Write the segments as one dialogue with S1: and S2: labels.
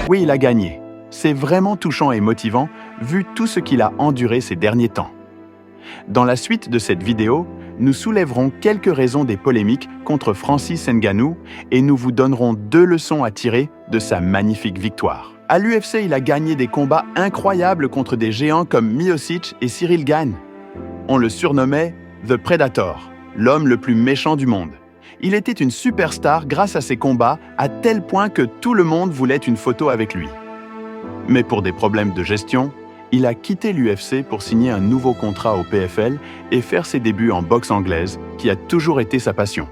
S1: Oui, il a gagné. C'est vraiment touchant et motivant, vu tout ce qu'il a enduré ces derniers temps. Dans la suite de cette vidéo, nous soulèverons quelques raisons des polémiques contre Francis Ngannou et nous vous donnerons 2 leçons à tirer de sa magnifique victoire. À l'UFC, il a gagné des combats incroyables contre des géants comme Miocic et Cyril Gane. On le surnommait The Predator, l'homme le plus méchant du monde. Il était une superstar grâce à ses combats, à tel point que tout le monde voulait une photo avec lui. Mais pour des problèmes de gestion, il a quitté l'UFC pour signer un nouveau contrat au PFL et faire ses débuts en boxe anglaise, qui a toujours été sa passion.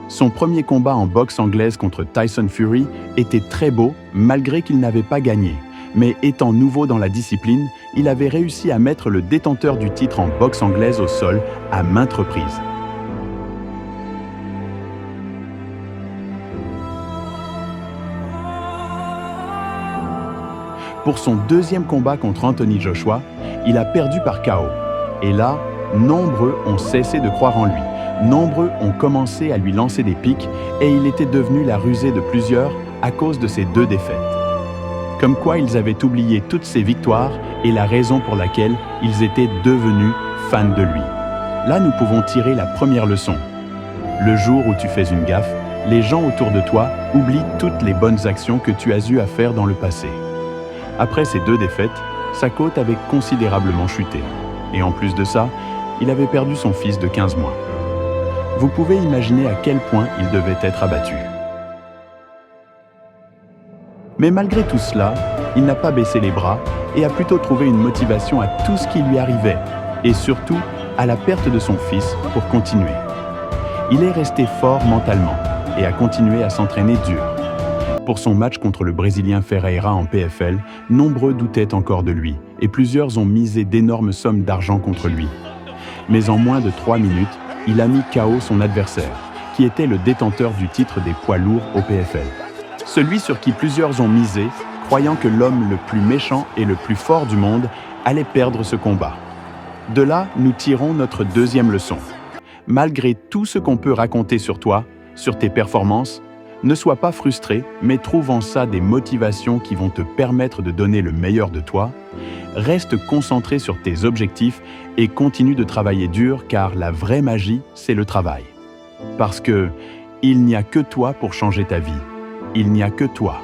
S1: Son premier combat en boxe anglaise contre Tyson Fury était très beau, malgré qu'il n'avait pas gagné. Mais étant nouveau dans la discipline, il avait réussi à mettre le détenteur du titre en boxe anglaise au sol à maintes reprises. Pour son deuxième combat contre Anthony Joshua, il a perdu par KO. Et là, nombreux ont cessé de croire en lui. Nombreux ont commencé à lui lancer des piques et il était devenu la rusée de plusieurs à cause de ses 2 défaites. Comme quoi ils avaient oublié toutes ses victoires et la raison pour laquelle ils étaient devenus fans de lui. Là, nous pouvons tirer la première leçon. Le jour où tu fais une gaffe, les gens autour de toi oublient toutes les bonnes actions que tu as eu à faire dans le passé. Après ces 2 défaites, sa cote avait considérablement chuté. Et en plus de ça, il avait perdu son fils de 15 mois. Vous pouvez imaginer à quel point il devait être abattu. Mais malgré tout cela, il n'a pas baissé les bras et a plutôt trouvé une motivation à tout ce qui lui arrivait, et surtout à la perte de son fils pour continuer. Il est resté fort mentalement et a continué à s'entraîner dur. Pour son match contre le Brésilien Ferreira en PFL, nombreux doutaient encore de lui et plusieurs ont misé d'énormes sommes d'argent contre lui. Mais en moins de 3 minutes, il a mis KO son adversaire, qui était le détenteur du titre des poids lourds au PFL. Celui sur qui plusieurs ont misé, croyant que l'homme le plus méchant et le plus fort du monde allait perdre ce combat. De là, nous tirons notre deuxième leçon. Malgré tout ce qu'on peut raconter sur toi, sur tes performances, ne sois pas frustré, mais trouve en ça des motivations qui vont te permettre de donner le meilleur de toi. Reste concentré sur tes objectifs et continue de travailler dur car la vraie magie, c'est le travail. Parce que il n'y a que toi pour changer ta vie. Il n'y a que toi.